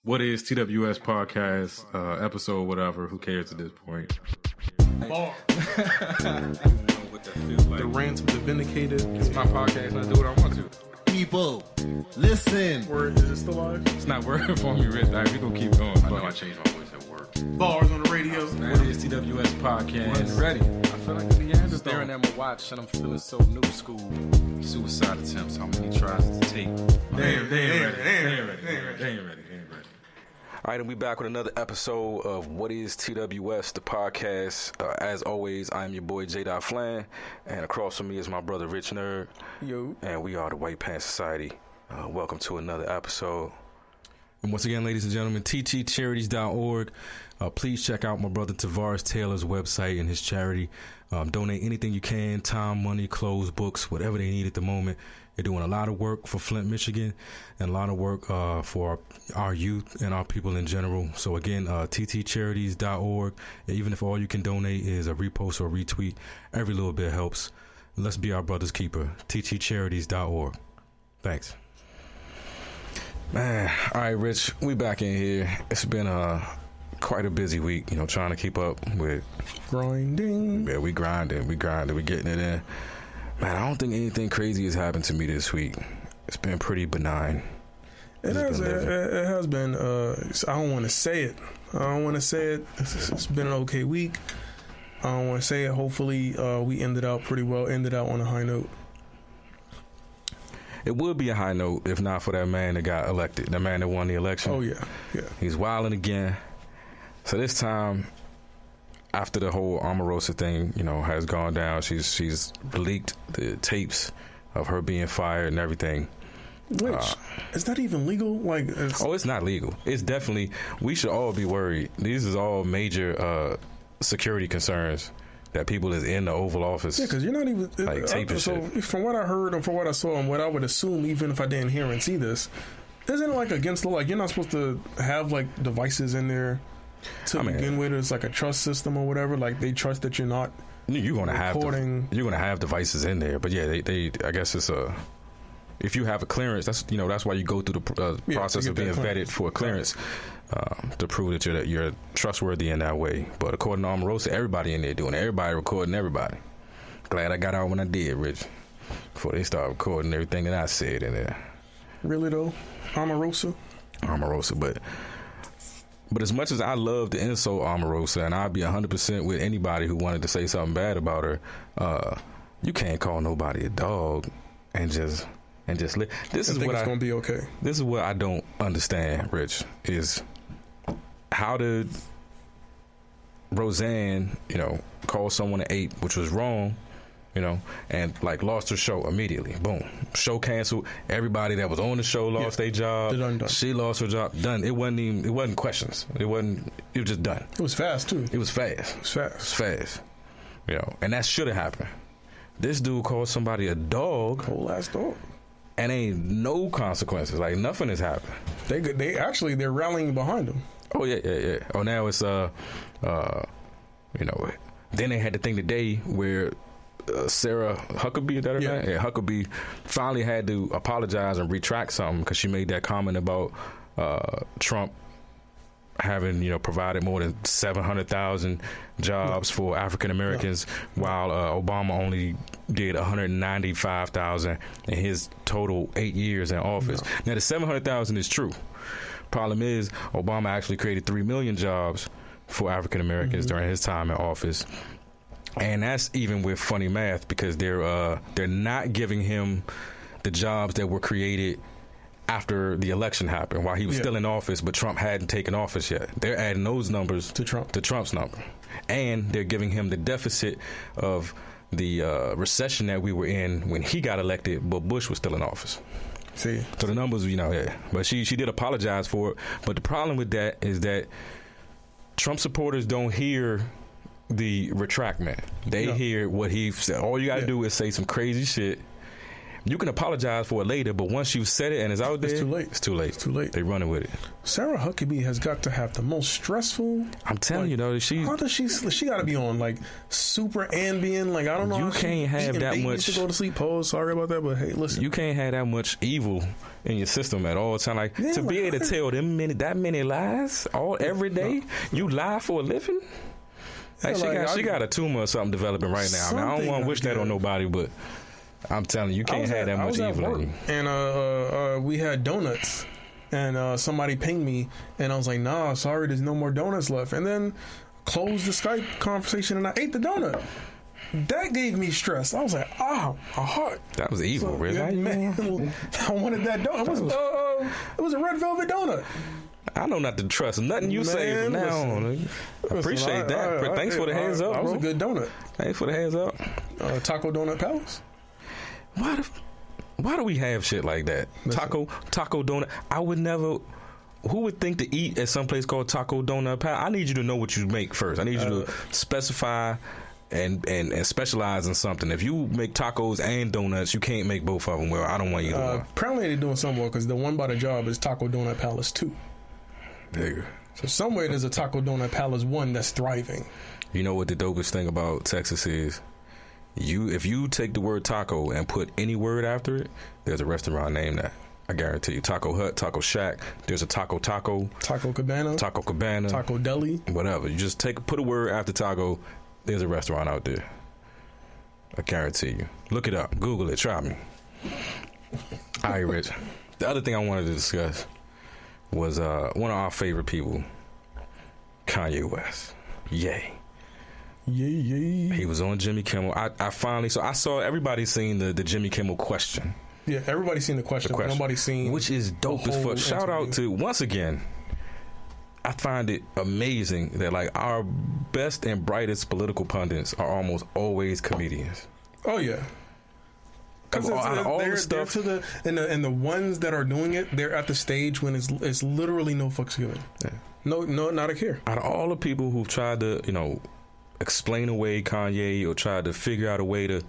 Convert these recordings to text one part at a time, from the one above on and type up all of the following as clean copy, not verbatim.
What is TWS podcast, episode, whatever, who cares at this point? The rants of the vindicated. It's my podcast and I do what I want to. People, listen. Word, is it still live? It's not working for me, Rich. We're going to keep going. I know I changed my voice at work. Bars on the radio. What is TWS podcast? Ready. I feel like the Neanderthal. Staring at my watch and I'm feeling so new school. Suicide attempts, how many tries to take? They ain't ready. All right, and we back with another episode of What is TWS, the podcast. As always, I am your boy J. Flan, and across from me is my brother Rich Nerd. Yo. And we are the White Pants Society. Welcome to another episode. And once again, ladies and gentlemen, xtcy.org. Please check out my brother Tavares Taylor's website and his charity. Donate anything you can, time, money, clothes, books, whatever they need at the moment. They're doing a lot of work for Flint, Michigan, and a lot of work for our youth and our people in general. So again, ttcharities.org. Even if all you can donate is a repost or retweet, every little bit helps. Let's be our brother's keeper. ttcharities.org. Thanks. Man, all right, Rich, we back in here. It's been quite a busy week, trying to keep up with Grinding. Yeah, we grinding, we getting it in. Man, I don't think anything crazy has happened to me this week. It's been pretty benign. It has been. I don't want to say it. It's been an okay week. I don't want to say it. Hopefully, we ended out pretty well. Ended out on a high note. It would be a high note if not for that man that got elected, the man that won the election. Oh, yeah. He's wilding again. So this time, after the whole Omarosa thing, has gone down, she's leaked the tapes of her being fired and everything. Which, is that even legal? It's not legal. It's definitely, we should all be worried. These is all major security concerns that people is in the Oval Office. Yeah, because you're not even taping so shit. From what I heard and from what I saw and what I would assume, even if I didn't hear and see this, isn't it against the law? You're not supposed to have devices in there to begin with. It's like a trust system or whatever. They trust that you're not. You're gonna recording. You're gonna have devices in there, but yeah, they I guess it's a. If you have a clearance, that's why you go through the process of being vetted for a clearance to prove that you're trustworthy in that way. But according to Omarosa, everybody in there doing it. Everybody recording everybody. Glad I got out when I did, Rich, before they start recording everything that I said in there. Really though, Omarosa, but as much as I love to insult Omarosa, and I'd be 100% with anybody who wanted to say something bad about her, you can't call nobody a dog and just live. This is what it's gonna be okay. This is what I don't understand, Rich, is how did Roseanne, call someone an ape, which was wrong, and lost her show immediately. Boom. Show canceled. Everybody that was on the show lost their job. Done. She lost her job. Done. It wasn't questions. It was just done. It was fast too. It was fast. And that should have happened. This dude called somebody a dog. Whole ass dog. And ain't no consequences. Nothing has happened. They're rallying behind him. Oh yeah. Oh, now it's then they had the thing today where Sarah Huckabee, is that her name? Yeah, Huckabee finally had to apologize and retract something because she made that comment about Trump having provided more than 700,000 jobs for African Americans, while Obama only did 195,000 in his total 8 years in office. Now the 700,000 is true. Problem is, Obama actually created 3 million jobs for African Americans during his time in office, and that's even with funny math because they're not giving him the jobs that were created after the election happened, while he was still in office, but Trump hadn't taken office yet. They're adding those numbers to Trump's number, and they're giving him the deficit of the recession that we were in when he got elected, but Bush was still in office. See, so the numbers, but she did apologize for it. But the problem with that is that Trump supporters don't hear the retractment. They hear what he said. All you got to do is say some crazy shit, you can apologize for it later, but once you've said it and it's out there, It's too late. It's too late. It's too late. They running with it. Sarah Huckabee has got to have the most stressful. I'm telling you, though, How does she got to be on like super Ambien? Like I don't know. You how she can't have eating that babies much- to go to sleep. Pause. Sorry about that, but hey, listen. you can't have that much evil in your system at all time. Like Yeah, to be like, able to tell that many lies every day. You lie for a living. Like Yeah, she got a tumor or something developing right now. I mean, I don't Something want to wish that on nobody, but I'm telling you, you can't have that much evil in you. And we had donuts, and somebody pinged me, and I was like, "Nah, sorry, there's no more donuts left." And then closed the Skype conversation, and I ate the donut. That gave me stress. I was like, "Ah, my heart." That was evil, So, really. yeah, man, I wanted that donut. It was a red velvet donut. I know not to trust nothing you say from now on. I appreciate that. Thanks for the heads up, That was bro. a good donut. Thanks for the heads up. Taco Donut Palace. Why do we have shit like that? Taco donut. I would never. Who would think to eat at some place called Taco Donut Palace? I need you to know what you make first. I need you to specify and specialize in something. If you make tacos and donuts, you can't make both of them. Well, I don't want either one. Apparently they're doing some more because the one by the job is Taco Donut Palace 2. Nigga. So somewhere there's a Taco Donut Palace 1 that's thriving. You know what the dopest thing about Texas is? If you take the word taco and put any word after it, there's a restaurant named that. I guarantee you. Taco Hut, Taco Shack. There's a Taco, Taco Cabana, Taco Deli, whatever. You just put a word after taco. There's a restaurant out there. I guarantee you. Look it up. Google it. Try me. All right, Rich. The other thing I wanted to discuss was one of our favorite people, Kanye West. Yay. Yay. He was on Jimmy Kimmel. I saw everybody seen the Jimmy Kimmel question. Yeah, everybody's seen the question. But nobody's seen, which is dope as fuck. Shout out to, once again, I find it amazing that like our best and brightest political pundits are almost always comedians. Oh yeah. Because all the stuff and the ones that are doing it, they're at the stage when it's literally no fucks given. Yeah. No, not a care. Out of all the people who've tried to, explain away Kanye or tried to figure out a way to,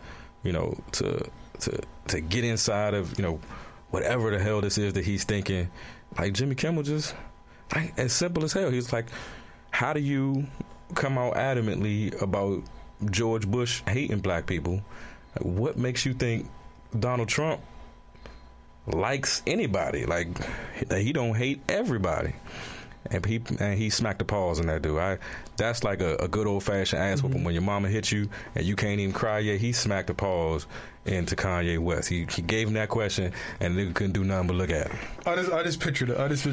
to get inside of, whatever the hell this is that he's thinking, like Jimmy Kimmel just, like, as simple as hell. He's like, how do you come out adamantly about George Bush hating black people? Like, what makes you think Donald Trump likes anybody? Like, he don't hate everybody. And he smacked the pause on that dude. That's like a good old fashioned ass whooping. When your mama hit you and you can't even cry yet, he smacked the pause into Kanye West. He gave him that question and nigga couldn't do nothing but look at him. I just pictured it. If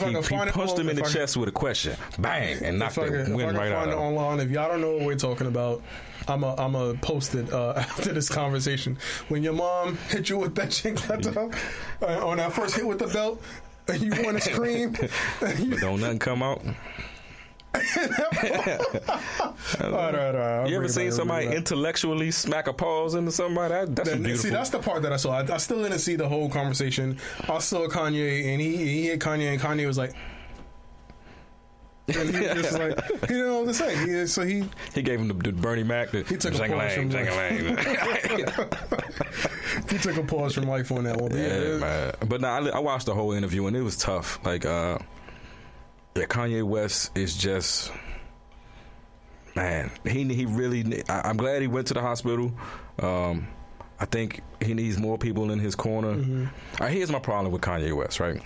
I can find it, he punched him in the chest with a question, bang, and knocked the wind right out of him. Online, if y'all don't know what we're talking about, I'm a post it after this conversation. When your mom hit you with that chancleta on that first hit with the belt, and you want to scream, but don't nothing come out. All right. You ever seen somebody intellectually smack a pause into somebody? That's beautiful. See, that's the part that I saw. I still didn't see the whole conversation. I saw Kanye, and he hit Kanye, and Kanye was like, and he was just like, he didn't know what to say. He gave him the Bernie Mac. He took a pause from he took a pause from life on that one. But I watched the whole interview and it was tough. Like, Kanye West is just, man. He really. I'm glad he went to the hospital. I think he needs more people in his corner. All right, here's my problem with Kanye West. Right.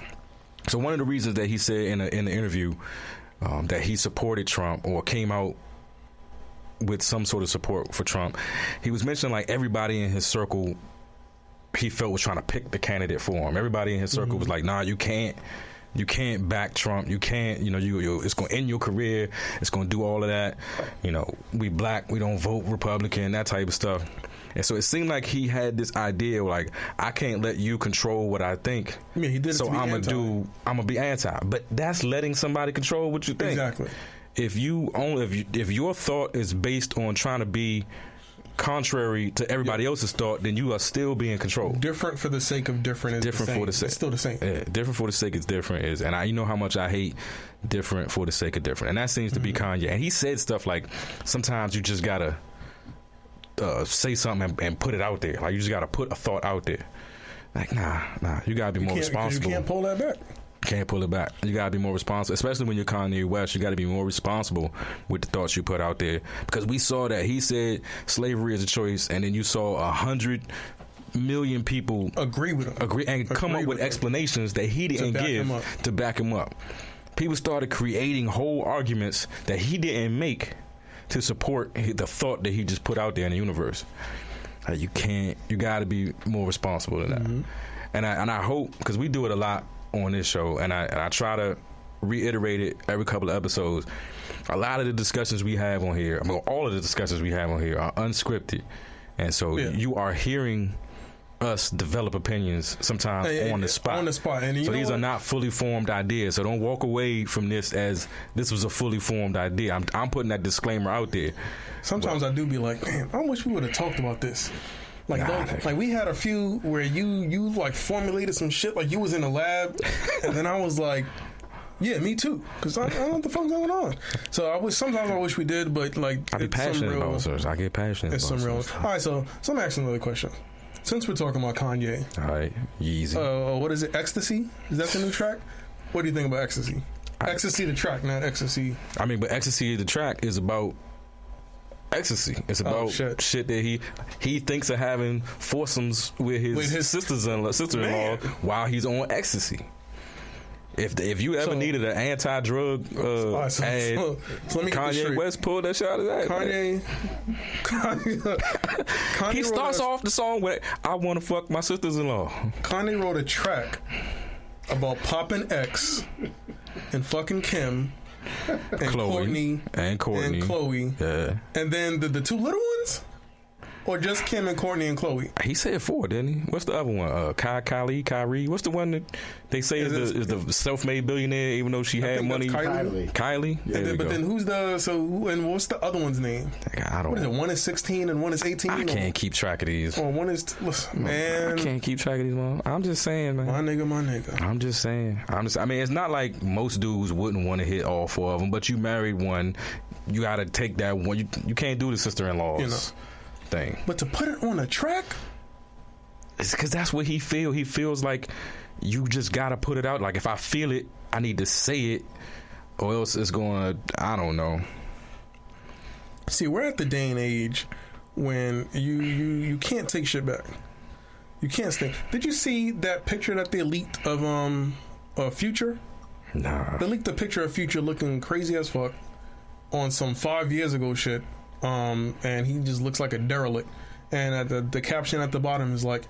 So one of the reasons that he said in the interview that he supported Trump or came out with some sort of support for Trump, he was mentioning like everybody in his circle he felt was trying to pick the candidate for him. Everybody in his circle was like, nah, you can't back Trump. You can't, it's going to end your career. It's going to do all of that. We black, we don't vote Republican, that type of stuff. And so it seemed like he had this idea like, I can't let you control what I think. Yeah, he did it so to be I'm going to be anti. But that's letting somebody control what you think. Exactly. If your thought is based on trying to be contrary to everybody else's thought, then you are still being controlled. Different for the sake of different is different for the sake. It's still the same. Yeah, different for the sake is different and you know how much I hate different for the sake of different. And that seems to be Kanye. And he said stuff like, sometimes you just gotta say something and put it out there. Like, you just got to put a thought out there. Like, nah, you got to be more responsible. You can't pull that back. Can't pull it back. You got to be more responsible, especially when you're Kanye West. You got to be more responsible with the thoughts you put out there, because we saw that he said slavery is a choice, and then you saw 100 million people agree with him, come up with explanations that he didn't give to back him up. People started creating whole arguments that he didn't make to support the thought that he just put out there in the universe. You got to be more responsible than that. Mm-hmm. And I hope, because we do it a lot on this show, and I try to reiterate it every couple of episodes. A lot of the discussions we have on here, all of the discussions we have on here are unscripted, and so you are hearing us develop opinions sometimes on the spot. On the spot, and so these are not fully formed ideas. So don't walk away from this as this was a fully formed idea. I'm putting that disclaimer out there. Sometimes I do be like, man, I wish we would have talked about this. Like we had a few where you like formulated some shit, like you was in the lab, and then I was like, yeah, me too, because I don't know what the fuck's going on. So sometimes I wish we did, but like I get passionate about it. I get passionate. It's some real. All right, so I'm asking another question. Since we're talking about Kanye, all right, Yeezy. What is it? Xtcy? Is that the new track? What do you think about Xtcy? Xtcy the track, not Ecstasy. I mean, but Xtcy the track is about ecstasy. It's about shit that he thinks of having foursomes with his sister-in-law while he's on ecstasy. If you ever needed an anti-drug ad, let me Kanye West pulled that shit out of that. Kanye he starts off the song with "I want to fuck my sisters-in-law." Kanye wrote a track about popping X and fucking Kim. And Courtney. Yeah. And then the two little ones? Or just Kim and Courtney and Chloe? He said 4, didn't he? What's the other one? Kyrie? What's the one that they say is the self-made billionaire, even though she had money? Kylie? Yeah, but then who's and what's the other one's name? I don't know. What is it? One is 16 and one is 18? I can't keep track of these. Oh, one is, man. I can't keep track of these, man. I'm just saying, man. My nigga. I'm just saying. I mean, it's not like most dudes wouldn't want to hit all 4 of them, but you married one, you got to take that one. You can't do the sister-in-laws. Thing. But to put it on a track, it's because that's what he feels. He feels like you just gotta put it out. Like, if I feel it, I need to say it, or else it's gonna. I don't know. See, we're at the day and age when you can't take shit back. You can't stay. Did you see that picture that they leaked of Future? Nah. They leaked a picture of Future looking crazy as fuck on some 5 years ago shit. And he just looks like a derelict. And the caption at the bottom is like,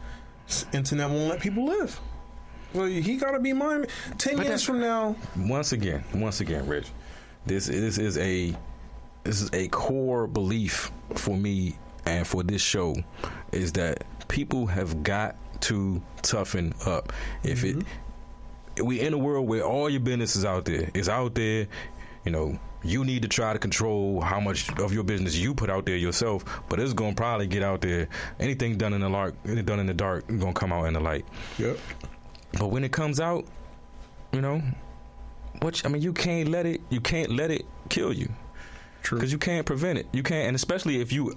"Internet won't let people live." So he gotta be mine. 10 years from now. Once again, Rich, this is a core belief for me and for this show, is that people have got to toughen up. If we in a world where all your business is out there, you know. You need to try to control how much of your business you put out there yourself, but it's gonna probably get out there. Anything done in the dark, gonna come out in the light. Yep. But when it comes out, you know, you can't let it kill you. True. Because you can't prevent it. You can't, and especially if you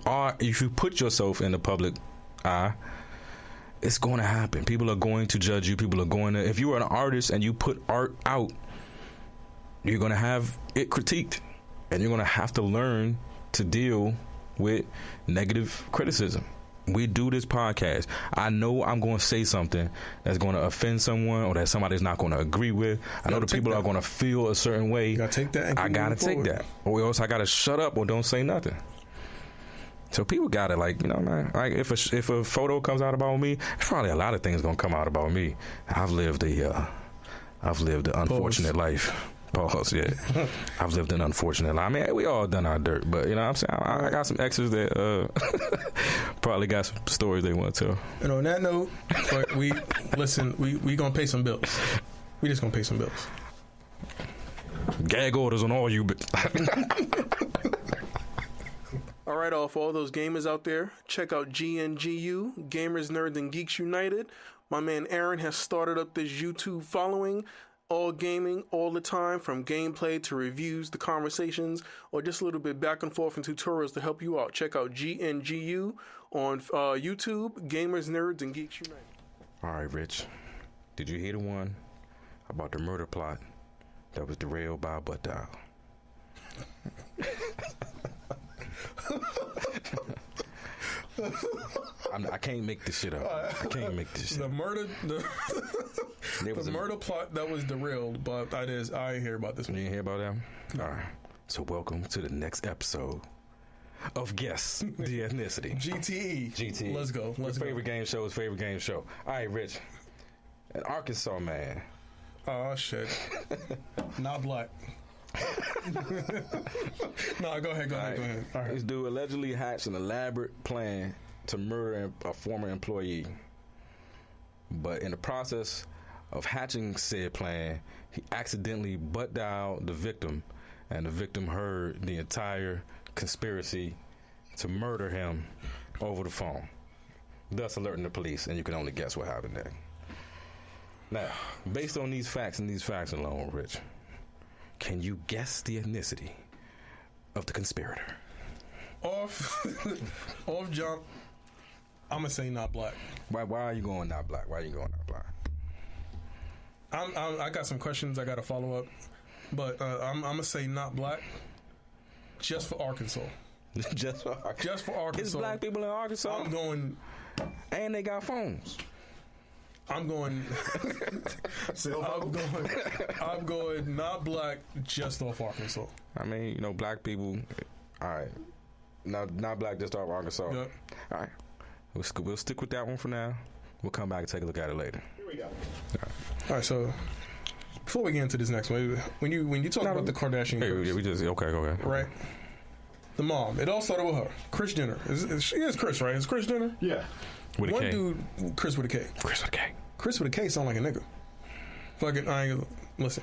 put yourself in the public eye, it's going to happen. People are going to judge you. People are going to. If you are an artist and you put art out, you're going to have it critiqued, and you're going to have to learn to deal with negative criticism. We do this podcast. I know I'm going to say something that's going to offend someone, or that somebody's not going to agree with. I know the people are going to feel a certain way. You got to take that. I got to take that, or else I got to shut up or don't say nothing. So people got to, like, you know, man, like if a photo comes out about me, there's probably a lot of things going to come out about me. I've lived an unfortunate life. Pause, yeah. I've lived an unfortunate life. I mean, we all done our dirt, but you know what I'm saying? I got some exes that probably got some stories they want to tell. And on that note, we going to pay some bills. We just going to pay some bills. Gag orders on all you. All right, for all those gamers out there, check out GNGU, Gamers, Nerds, and Geeks United. My man Aaron has started up this YouTube following. all gaming, all the time, from gameplay to reviews, the conversations, or just a little bit back and forth and tutorials to help you out. Check out GNGU on YouTube, Gamers, Nerds, and Geeks Unite. All right, Rich. Did you hear the one about the murder plot that was derailed by a butt dial? I can't make this shit up. I can't make this shit The up. murder, the murder plot that was derailed, but I didn't hear about this You one. didn't hear about that? All right. So welcome to the next episode of Guess the Ethnicity. GTE. Let's go. Let's go. Favorite game show is favorite game show. All right, Rich. An Arkansas man. Oh, shit. Not black. No, go ahead. All right. This dude allegedly hatched an elaborate plan to murder a former employee. But in the process of hatching said plan, he accidentally butt dialed the victim, and the victim heard the entire conspiracy to murder him over the phone, thus alerting the police, and you can only guess what happened there. Now, based on these facts and these facts alone, Rich, can you guess the ethnicity of the conspirator? Off jump, I'm gonna say not black. Why are you going not black? Why are you going not black? I got some questions I got to follow up, but I'm gonna say not black, just for Arkansas. Just for Arkansas. Just for Arkansas. It's black people in Arkansas. I'm going, and they got phones. I'm going not black, just off Arkansas. I mean, black people. All right, not black, just off Arkansas. Yep. All right, we'll stick with that one for now. We'll come back and take a look at it later. Here we go. All right, so before we get into this next one, when you talk about the Kardashian, we just okay, right? The mom. It all started with her, Kris Jenner. She is Kris, right? Is Kris Jenner? Yeah. With a One K. dude, Kris with a K. Kris with a K. Kris with a K sound like a nigga. Fucking, I ain't gonna listen.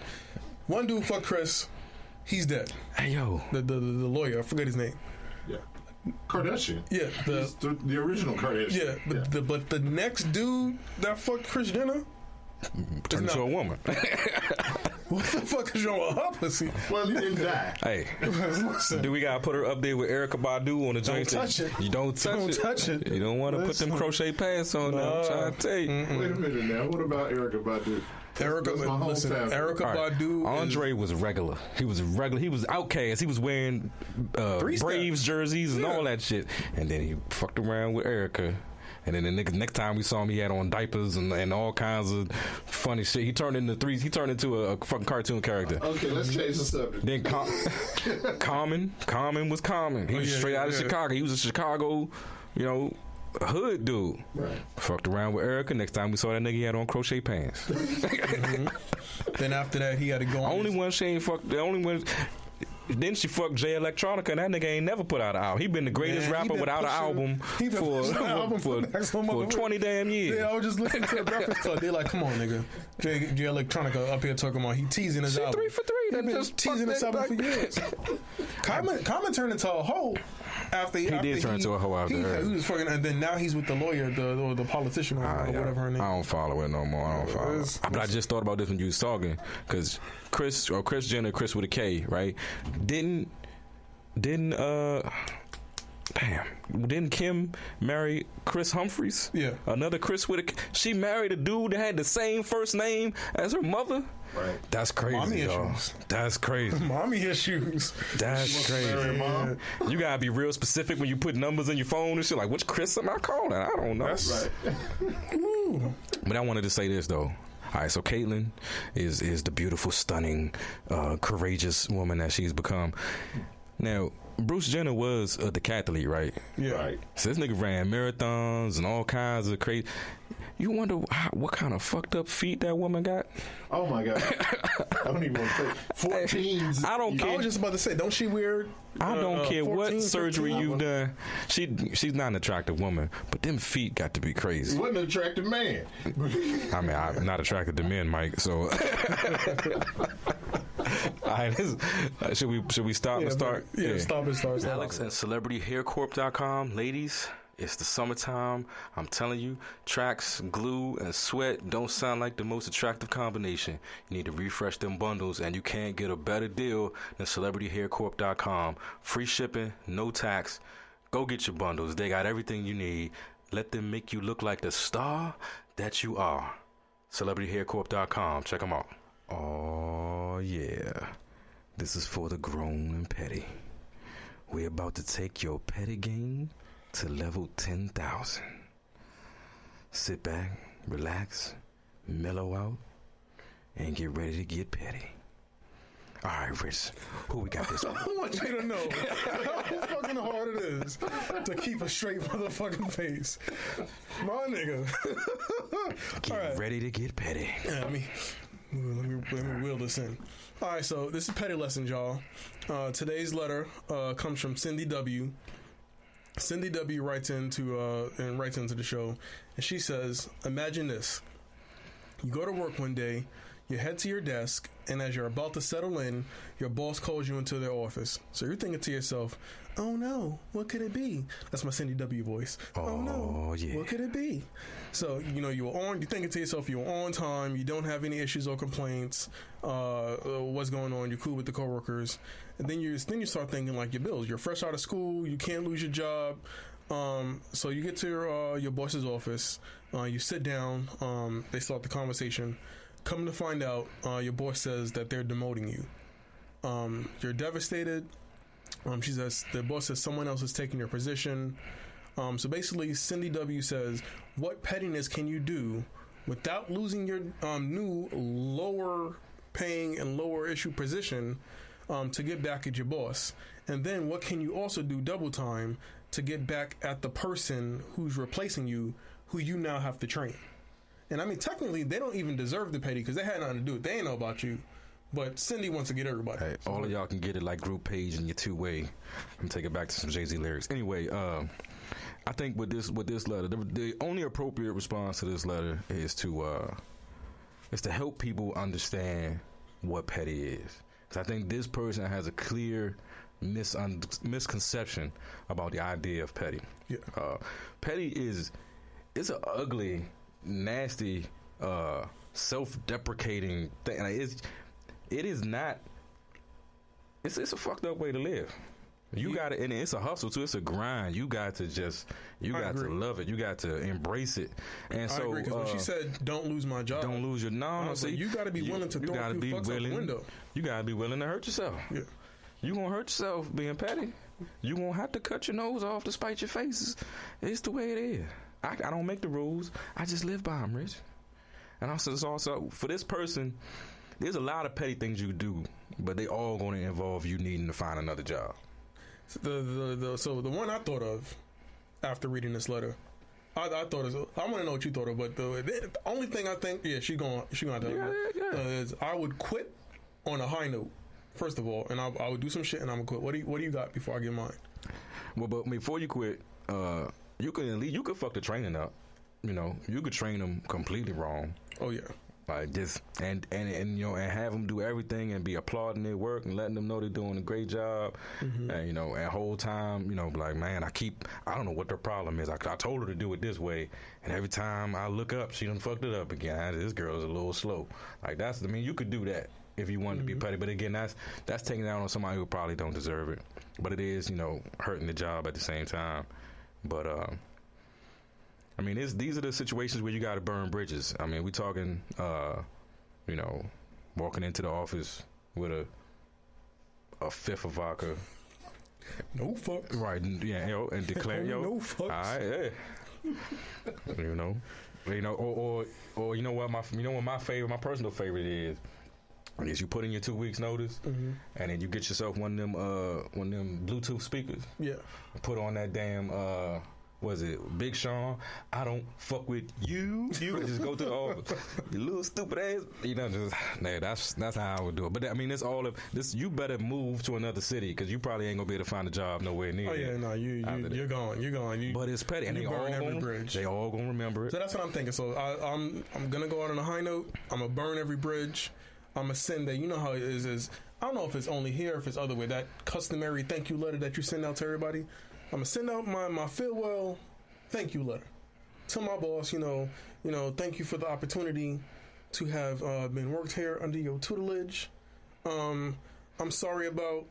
One dude fucked Kris. He's dead. Hey yo, The lawyer, I forget his name. Yeah. Kardashian. Yeah, The original Kardashian. yeah, but the next dude that fucked Kris Jenner, turn into a woman. what the fuck is wrong with her pussy? Well, he didn't die. Hey, Listen, do we gotta put her up there with Erykah Badu on the joint? touch it. You don't touch it. You don't want to put them Listen. crochet pants on. Now. I'm trying to tell you. Wait a minute now. What about Erykah Badu? That's my hometown. Erykah All right. Badu. Andre was regular. He was regular. He was outcast. He was wearing Braves jerseys and all that shit. And then he fucked around with Erykah. And then the next time we saw him, he had on diapers and all kinds of funny shit. He turned into a fucking cartoon character. Okay, let's change the subject. Then Common was Common. He was straight out of Chicago. He was a Chicago, hood dude. Right. Fucked around with Erykah. Next time we saw that nigga, he had on crochet pants. Then after that, he had to go on. Only one she ain't fucked. The only one. Then she fucked Jay Electronica, and that nigga ain't never put out an album. He been the greatest rapper without an album for 20 damn years. Yeah, I was just listening to the Breakfast Club. They're like, come on, nigga. Jay Electronica up here talking about he teasing his album. 3 for 3. He been teasing his album for years. Common turned into a hoe after he did turn into a hoe after her. He was fucking, and then now he's with the lawyer, or the politician, or whatever her name. I don't follow it no more. I don't follow it. But I just thought about this when you was talking, because Kris Jenner, Kris with a K, right? Didn't Kim marry Chris Humphries? Yeah. Another Kris with a K. She married a dude that had the same first name as her mother? Right. That's crazy, Mommy dog. issues. That's crazy. Mommy issues. That's crazy. Mom? You gotta be real specific when you put numbers in your phone and shit. Like, which Chris am I calling? I don't know. Right. But I wanted to say this though. All right, so Caitlyn is the beautiful, stunning, courageous woman that she's become. Now, Bruce Jenner was a decathlete, right? Yeah. Right. So this nigga ran marathons and all kinds of crazy. You wonder what kind of fucked up feet that woman got? Oh my God. I don't even want to say 14s. I don't care. I was just about to say, don't she wear? I don't care 14, what surgery 15? you've done. She's not an attractive woman, but them feet got to be crazy. He wasn't an attractive man. I mean, I'm not attracted to men, Mike. So, all right, should we stop and start? Yeah, stop and start. Alex and CelebrityHairCorp.com. Ladies, It's the summertime. I'm telling you, tracks, glue, and sweat don't sound like the most attractive combination. You need to refresh them bundles, and you can't get a better deal than CelebrityHairCorp.com. Free shipping, no tax. Go get your bundles. They got everything you need. Let them make you look like the star that you are. CelebrityHairCorp.com. Check them out. Oh, yeah. This is for the grown and petty. We're about to take your petty game to level 10,000. Sit back, relax, mellow out, and get ready to get petty. All right, Rich, who we got this one? I want you to know how fucking hard it is to keep a straight motherfucking face. My nigga. Get ready to get petty. Yeah, let me wheel this in. All right, so this is Petty Lessons, y'all. Today's letter comes from Cindy W. Cindy W. writes into the show, and she says, "Imagine this: you go to work one day, you head to your desk, and as you're about to settle in, your boss calls you into their office. So you're thinking to yourself, oh no, what could it be?" That's my Cindy W voice. Oh no, yeah. What could it be? So, you're thinking to yourself, you're on time, you don't have any issues or complaints, what's going on, you're cool with the coworkers. And then you start thinking like your bills. You're fresh out of school, you can't lose your job. So you get to your boss's office, you sit down, they start the conversation. Come to find out, your boss says that they're demoting you. You're devastated. She says the boss says someone else is taking your position. So basically, Cindy W says, what pettiness can you do without losing your new lower paying and lower issue position to get back at your boss? And then what can you also do double time to get back at the person who's replacing you, who you now have to train? And I mean, technically, they don't even deserve the petty because they had nothing to do with it. They ain't know about you. But Cindy wants to get everybody. Hey, all of y'all can get it like group page in your two-way. I'm going to take it back to some Jay-Z lyrics. Anyway, I think with this letter, the only appropriate response to this letter is to help people understand what petty is. Because I think this person has a clear misconception about the idea of petty. Yeah. Petty it's an ugly, nasty, self-deprecating thing. Like it is not. It's a fucked up way to live. You got to, and it's a hustle too. It's a grind. You got to love it. You got to embrace it. And so, I agree, because when she said, "Don't lose my job," don't lose your see, you got to be willing to throw a few fucks out the window. You got to be willing to hurt yourself. Yeah. You gonna hurt yourself being petty. You gonna have to cut your nose off to spite your faces. It's the way it is. I don't make the rules. I just live by them, Rich. And also for this person, there's a lot of petty things you do, but they all going to involve you needing to find another job. So the one I thought of after reading this letter, I thought I want to know what you thought of, but the only thing I think, she gonna tell is I would quit on a high note. First of all, and I would do some shit and I'm gonna quit. What do you got before I get mine? Well, but before you quit, you could fuck the training up. You could train them completely wrong. Oh yeah. Like just and have them do everything and be applauding their work and letting them know they're doing a great job. Mm-hmm. And and whole time, like, man, I don't know what their problem is. I told her to do it this way, and every time I look up, she done fucked it up again. This girl is a little slow. Like you could do that if you wanted to be petty, but again, that's taking it out on somebody who probably don't deserve it. But it is, hurting the job at the same time. But I mean, these are the situations where you got to burn bridges. I mean, we talking, walking into the office with a fifth of vodka. No fucks. Right, yeah, and declare, no fucks. All right, yeah. Or you know what my personal favorite is you put in your 2 weeks notice, and then you get yourself one of them Bluetooth speakers. Yeah. Put on that damn was it Big Sean? I don't fuck with you. You just go to the office. You little stupid ass. That's how I would do it. But I mean, it's all of this. You better move to another city because you probably ain't gonna be able to find a job nowhere near. Oh yeah, no, you're gone. But it's petty, and they all gonna remember it. So that's what I'm thinking. So I'm gonna go out on a high note. I'm gonna burn every bridge. I'm gonna send that. You know how it is. I don't know if it's only here, or if it's other way. That customary thank you letter that you send out to everybody. I'm gonna send out my farewell thank you letter to my boss. Thank you for the opportunity to have been worked here under your tutelage. I'm sorry about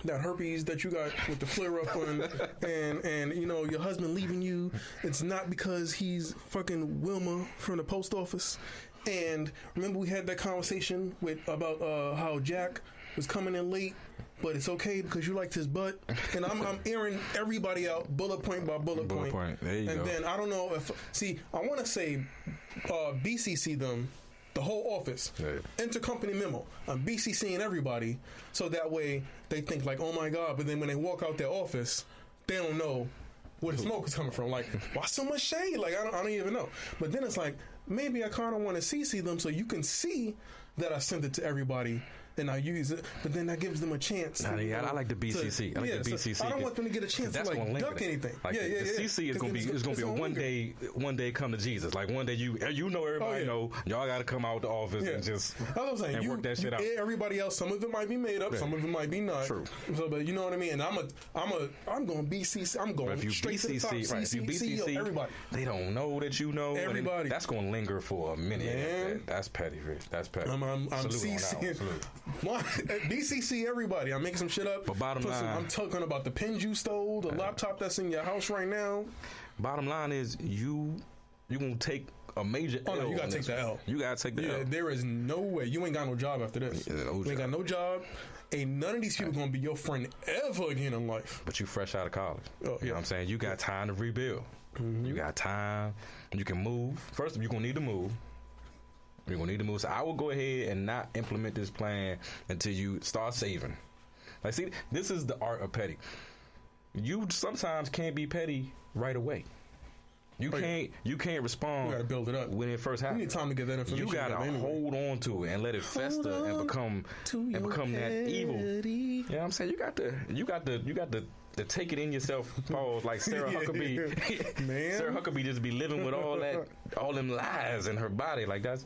that herpes that you got with the flare up on, and your husband leaving you. It's not because he's fucking Wilma from the post office. And remember we had that conversation about how Jack was coming in late, but it's okay because you liked his butt. And I'm airing everybody out bullet point by bullet point. There you go. And then I don't know I want to say BCC them. The whole office, intercompany memo. I'm BCCing everybody, so that way they think like, oh my God. But then when they walk out their office, they don't know where the smoke is coming from. Like, why so much shade? Like, I don't even know. But then it's like, maybe I kind of want to CC them so you can see that I sent it to everybody and I use it. But then that gives them a chance. I like the BCC. I like the BCC. So I don't want them to get a chance to like duck anything. Like, the CC is gonna be a one day come to Jesus. Like one day you know everybody know y'all got to come out the office and just and work that shit out. Everybody else, some of it might be made up, some of it might be not. True. So, but you know what I mean. And I'm going BCC. I'm going straight to the top. Right, if you BCC, everybody. They don't know that you know everybody. That's going to linger for a minute. Man. That's petty, Rich. That's petty. I'm CC. BCC everybody. I'm making some shit up. But bottom line, I'm talking about the pens you stole, the laptop that's in your house right now. Bottom line is you gonna take a major L. No, you gotta take the L. You gotta take the L. There is no way. You ain't got no job after this. You ain't got no job. Ain't none of these people gonna be your friend ever again in life. But you fresh out of college. You know what I'm saying? You got time to rebuild. Mm-hmm. You got time. You can move. First, you're gonna need to move. You're going to need to move. So I will go ahead and not implement this plan until you start saving. Like, see, this is the art of petty. You sometimes can't be petty right away. You can't respond. You got to build it up when it first happens. You need time to get that information. You got to hold on to it and let it fester and become that evil. You know what I'm saying? You got to take it in yourself. Pause. Like Sarah Huckabee. Man. Sarah Huckabee just be living with all them lies in her body. Like that's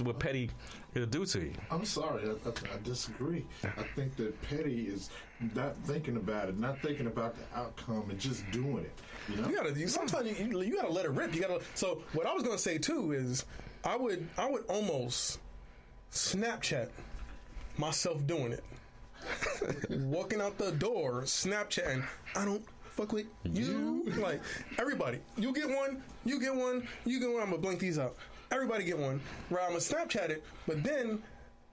what petty will do to you. I'm sorry, I disagree. I think that petty is not thinking about it, not thinking about the outcome, and just doing it. Sometimes you gotta let it rip. So what I was gonna say too is I would almost Snapchat myself doing it. Walking out the door, Snapchatting. I don't fuck with you. Like everybody, you get one. I'm gonna blank these out. Everybody get one. Right, I'm gonna Snapchat it. But then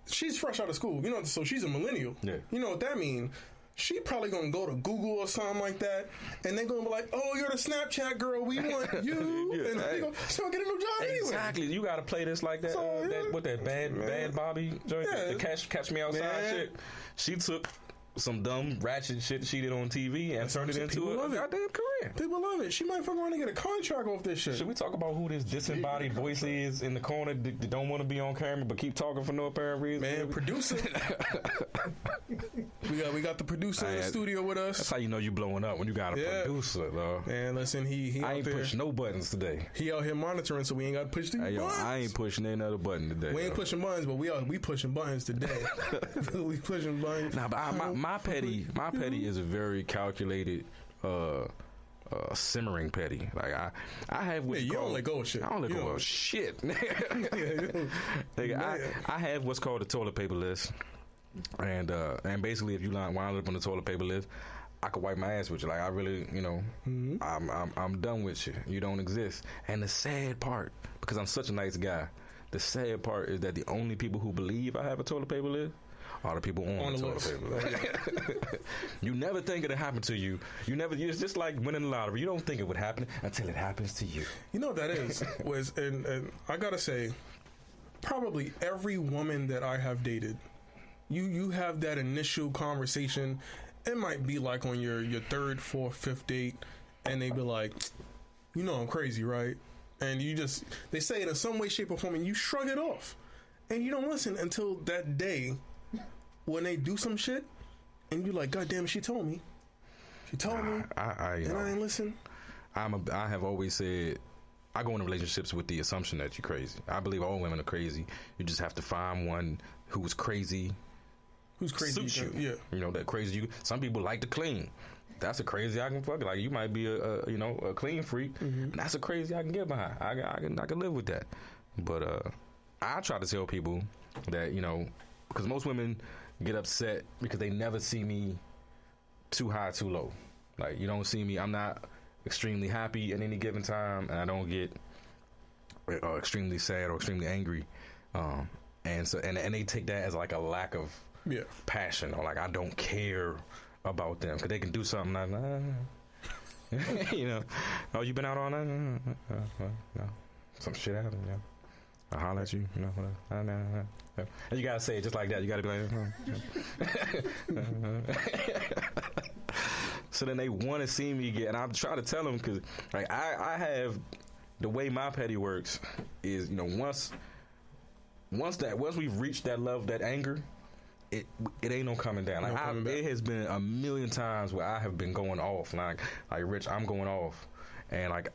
she's fresh out of school, so she's a millennial. Yeah. You know what that means? She probably gonna go to Google or something like that, and they gonna be like, "Oh, you're the Snapchat girl. We want you." And she's gonna get a new job anyway. Exactly. You gotta play this like that. That bad Bobby joint, the catch me outside shit. She took some dumb ratchet shit she did on TV and turned it into a goddamn career. People love it. She might fuck around and get a contract off this shit. Should we talk about who this disembodied voice is in the corner that don't want to be on camera but keep talking for no apparent reason? Man, producer. we got the producer in the studio with us. That's how you know you blowing up when you got a producer, though. Man, listen, he I ain't pushing no buttons today. He out here monitoring, so we ain't got to push these buttons. I ain't pushing any other button today. We ain't pushing buttons, but we pushing buttons today. We pushing buttons. Nah, but my petty is a very calculated, simmering petty. Like I have what's you called, don't let go of shit. I don't let go of shit. I have what's called a toilet paper list, and basically if you wind up on the toilet paper list, I could wipe my ass with you. Like I really, I'm done with you. You don't exist. And the sad part, because I'm such a nice guy, the sad part is that the only people who believe I have a toilet paper list are the people on the toilet paper. You never think it'll happen to you. It's just like winning the lottery. You don't think it would happen until it happens to you. You know what that is? And I gotta say, probably every woman that I have dated, you have that initial conversation. It might be like on your third, fourth, fifth date, and they be like, I'm crazy, right? And they say it in some way, shape, or form, and you shrug it off. And you don't listen until that day when they do some shit, and you're like, God damn it, she told me. She told me, and I ain't listen. I have always said, I go into relationships with the assumption that you're crazy. I believe all women are crazy. You just have to find one who's crazy. Who's crazy? Suits you. Yeah. That crazy you. Some people like to clean. that's a crazy I can fuck. Like you might be a clean freak. Mm-hmm. That's a crazy I can get behind. I can live with that. But I try to tell people that because most women get upset because they never see me too high, too low. Like you don't see me. I'm not extremely happy at any given time, and I don't get extremely sad or extremely angry. And so they take that as like a lack of passion, or like I don't care about them because they can do something like oh, you been out all night? No, some shit happened. Yeah, I holler at you. And you gotta say it just like that. You gotta be like. So then they want to see me get, and I'm trying to tell them because like I have the way my petty works is once we've reached that level, that anger. It ain't no coming down. Like it has been a million times where I have been going off. Like Rich, I'm going off, and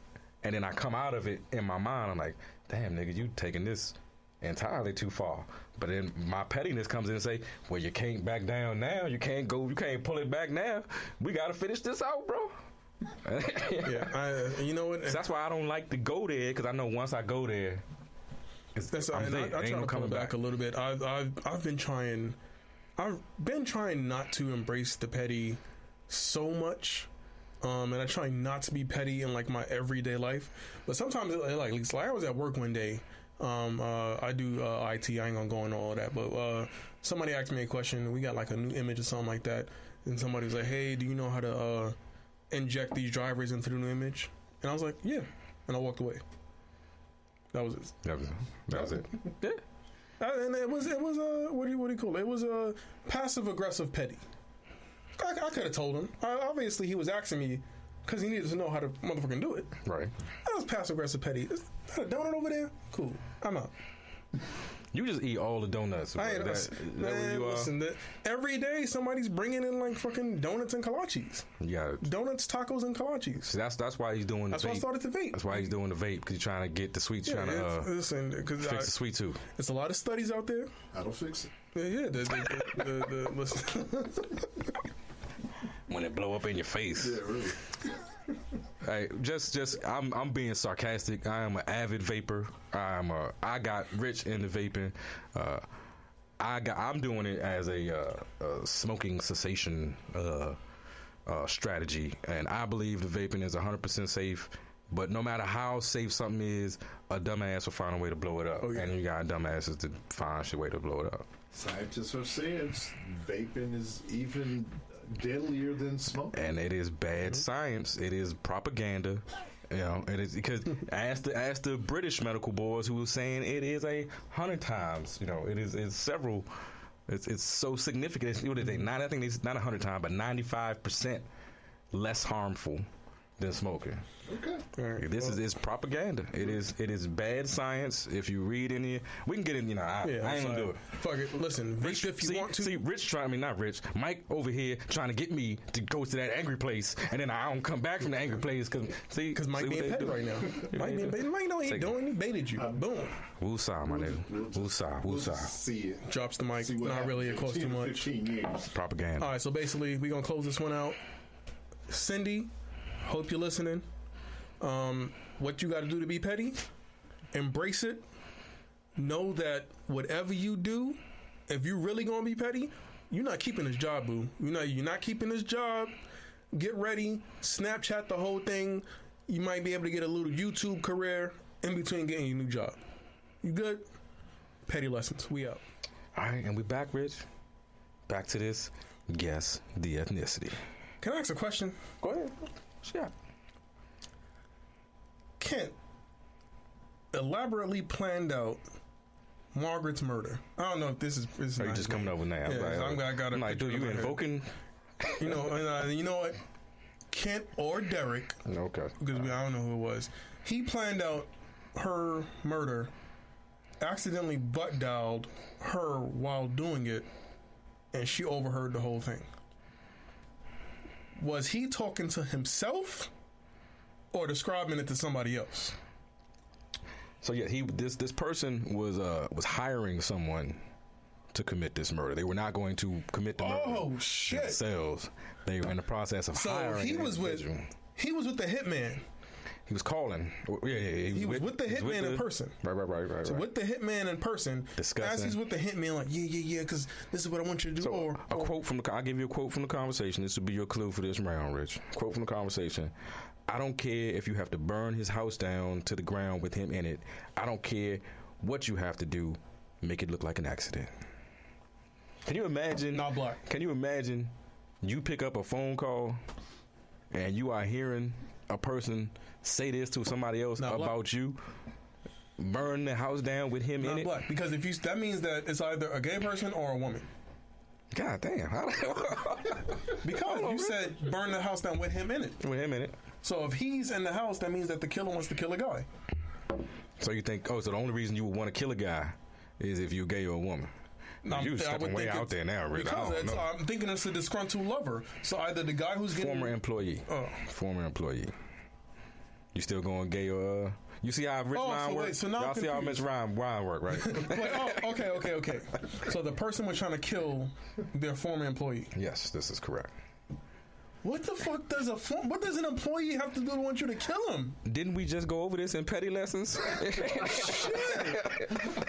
then I come out of it in my mind. I'm like, damn, nigga, you taking this entirely too far. But then my pettiness comes in and say, well, you can't back down now. You can't pull it back now. We got to finish this out, bro. You know what? So that's why I don't like to go there because I know once I go there, I try to pull back a little bit. I've been trying not to embrace the petty so much, and I try not to be petty in like my everyday life. But sometimes, like I was at work one day. I do IT. I ain't gonna go into all that. But somebody asked me a question. We got like a new image or something like that, and somebody was like, "Hey, do you know how to inject these drivers into the new image?" And I was like, "Yeah," and I walked away. That was it. That was it. Yeah. And it was what do you call it? It was a passive aggressive petty. I could have told him. Obviously, he was asking me because he needed to know how to motherfucking do it. Right. That was passive aggressive petty. Is that a donut over there? Cool. I'm out. You just eat all the donuts. Listen, every day somebody's bringing in like fucking donuts and kolaches. Yeah, donuts, tacos, and kolaches. So that's why he's doing. That's why I started to vape. That's why he's doing the vape because he's trying to get the sweets. Trying to fix the sweet tooth. It's a lot of studies out there. That'll fix it. Yeah. Listen. When it blow up in your face. Yeah, really. Hey, just I'm being sarcastic. I am an avid vapor. I got rich into vaping. I'm doing it as a smoking cessation strategy, and I believe the vaping is 100% safe. But no matter how safe something is, a dumbass will find a way to blow it up, and you got dumbasses to find a way to blow it up. Scientists have said vaping is even deadlier than smoking, and it is bad science. It is propaganda. It is because ask the British medical boys who were saying it is 100 times. It is several. It's so significant. What did they? I think it's not 100 times, but 95% less harmful than smoking. Okay. Right. This is propaganda. It is bad science. If you read any, we can get in. I ain't gonna do it. Fuck it. Listen, Rich, if you want to. See, not Rich. Mike over here trying to get me to go to that angry place, and then I don't come back from the angry place because Mike being petty right now. Mike being petty. Mike know he doing. He baited you. Boom. Woosah, my nigga. Woosah. See it. Drops the mic. Not really. It costs too much. 15 years. Propaganda. All right. So basically, we gonna close this one out. Cindy, hope you're listening. What you got to do to be petty, embrace it. Know that whatever you do, if you really gonna be petty, you're not keeping this job, boo. You're not keeping this job. Get ready. Snapchat the whole thing. You might be able to get a little YouTube career in between getting your new job. You good? Petty lessons. We out. All right, and we back, Rich. Back to this. Guess the ethnicity. Can I ask a question? Go ahead. Sure. Kent elaborately planned out Margaret's murder. I don't know if this is. Are you just coming up with names? Yeah, I'm like, dude, you invoking? You know what? Kent or Derek? Okay. Because I don't know who it was. He planned out her murder, accidentally butt dialed her while doing it, and she overheard the whole thing. Was he talking to himself or describing it to somebody else? So yeah, this person was hiring someone to commit this murder. They were not going to commit the murder themselves. They were in the process of hiring he was with the hitman. He was calling. He was with the hitman in person. Right. So with the hitman in person, discussing. As he's with the hitman, like, yeah, because this is what I want you to do. So quote from I'll give you a quote from the conversation. This will be your clue for this round, Rich. Quote from the conversation. I don't care if you have to burn his house down to the ground with him in it. I don't care what you have to do. Make it look like an accident. Can you imagine? Not black. Can you imagine you pick up a phone call and you are hearing a person say this to somebody else not about black. you? Burn the house down with him not in black. it? Because that means that it's either a gay person or a woman. God damn. Because you said burn the house down with him in it. With him in it. So if he's in the house, that means that the killer wants to kill a guy. So you think, so the only reason you would want to kill a guy is if you're gay or a woman? You stepping way out there now, Rich. Because I'm thinking it's a disgruntled lover. So either the guy who's getting... Former employee. You still going gay or... You see how Rich Ryan works? So now y'all see how Rich Ryan work, right? Okay. So the person was trying to kill their former employee. Yes, this is correct. What the fuck what does an employee have to do to want you to kill him? Didn't we just go over this in petty lessons? Shit.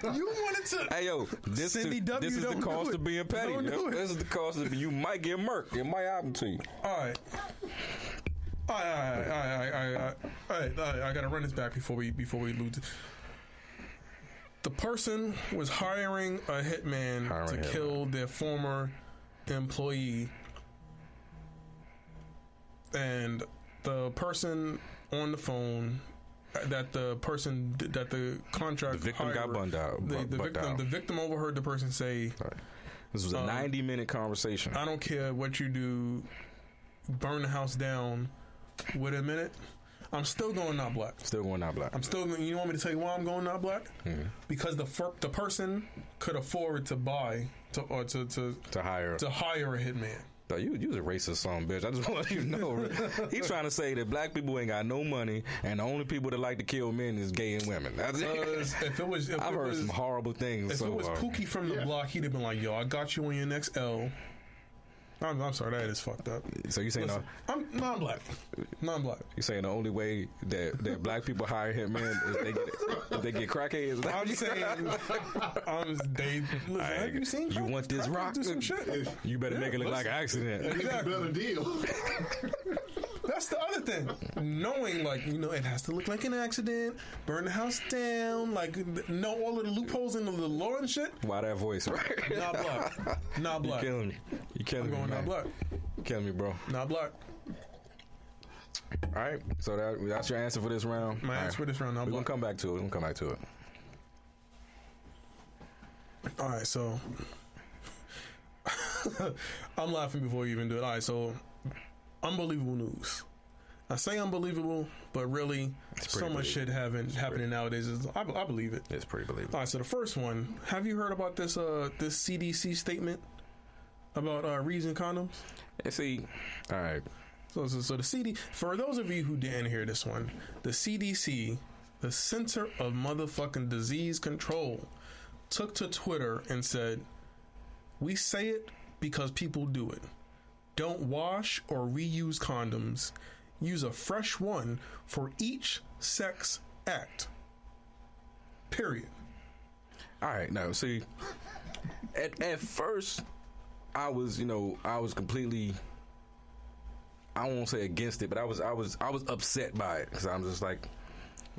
You wanted to... Hey, yo, this is the cost of being petty. This is the cost of... You might get murked. It might happen to you. All right. I gotta run this back before we lose. The person was hiring a hitman to kill their former employee, and the person on the phone that the contract the victim got bunned out. The victim overheard the person say, right. This was a 90-minute conversation. I don't care what you do, burn the house down. Wait a minute. I'm still going not black. You want me to tell you why I'm going not black? Mm-hmm. Because the person could afford to hire a hitman. You was a racist son, bitch. I just want you to know. He's trying to say that black people ain't got no money, and the only people that like to kill men is gay and women. That's it. I've heard some horrible things. If it was Pookie from the block, he'd have been like, "Yo, I got you on your next L." I'm sorry, that is fucked up. So you saying I'm non-black. You saying the only way that black people hire hitmen is they get crackheads? I'm saying, have you seen? You want this rock? Do some shit. You better make it look like an accident. Exactly. Better deal. That's the other thing. Knowing, it has to look like an accident. Burn the house down. Know all of the loopholes in the law and shit. Why that voice, right? Not black. You killing me. I'm going not black. You killing me, bro. Not black. All right. So that's your answer for this round. My answer for this round. Not black. We're gonna come back to it. All right. So I'm laughing before you even do it. All right. So. Unbelievable news. I say unbelievable, but really, so much shit happening nowadays. I believe it. It's pretty believable. All right, so the first one. Have you heard about this CDC statement about reusing condoms? See, all right. So the CD. For those of you who didn't hear this one, the CDC, the Center of Motherfucking Disease Control, took to Twitter and said, "We say it because people do it. Don't wash or reuse condoms. Use a fresh one for each sex act. Period." All right. Now, see, at first, I was completely, I won't say against it, but I was upset by it because I'm just like,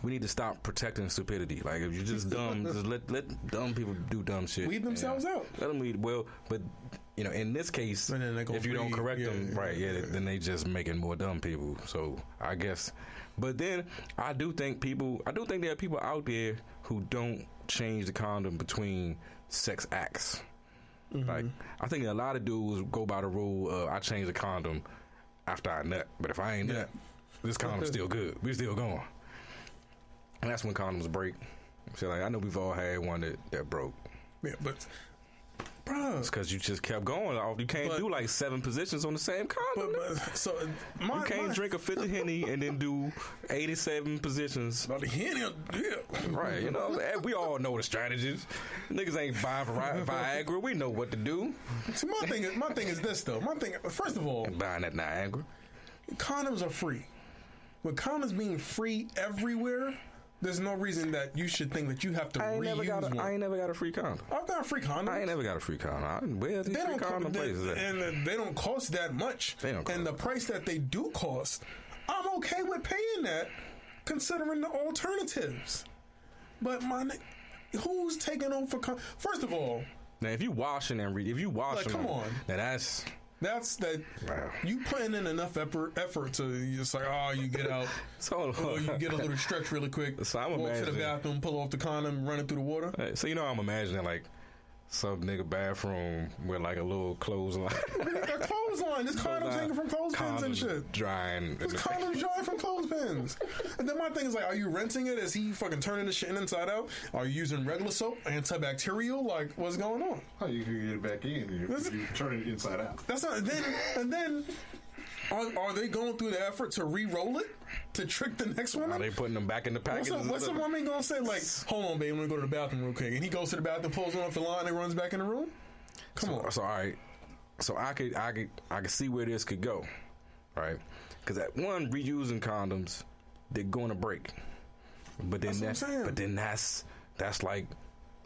we need to stop protecting stupidity. Like, if you're just dumb, just let dumb people do dumb shit. Weed themselves out. Let them weed. Well, but in this case, if you don't correct them, then they just making more dumb people. So I guess, but then I do think there are people out there who don't change the condom between sex acts. Mm-hmm. Like, I think a lot of dudes go by the rule, I change the condom after I nut, but if I ain't nut, this condom's still good. We still going. And that's when condoms break. So I know we've all had one that broke. Yeah, but Bruh. It's because you just kept going. You can't do like 7 positions on the same condom. You can't drink a 50 Henny and then do 87 positions. The Henny, yeah. Right, you know, we all know the strategies. Niggas ain't buying Viagra. We know what to do. See, my thing is this though. First of all, buying that Niagara. Condoms are free. With condoms being free everywhere, there's no reason that you should think that you have to reuse one. I ain't never got a free condom. I've got a free condom. I ain't never got a free condom. Where's these free condom places at? And they don't cost that much. And the price that they do cost, I'm okay with paying that, considering the alternatives. But who's taking on for First of all, now if you washing them, come on, now that's that. Wow. You putting in enough effort to just like, you get out, you get a little stretch really quick, so walk to the bathroom, pull off the condom, run it through the water. So I'm imagining like some nigga bathroom with like a little clothesline. A clothesline. This condoms hanging from clothespins and shit. Drying. This condoms drying from clothespins. And then my thing is like, are you rinsing it? Is he fucking turning the shit inside out? Are you using regular soap, antibacterial? Like, what's going on? Oh, you can get it back in. You turn it inside out. That's not. And then. Are they going through the effort to re-roll it to trick the next one? Are they putting them back in the package? What's the woman gonna say? Like, hold on, babe, let me go to the bathroom real quick. And he goes to the bathroom, pulls one off the line, and runs back in the room. Come on. So all right. So I could see where this could go, right? Because at one, reusing condoms, they're going to break. But then that's like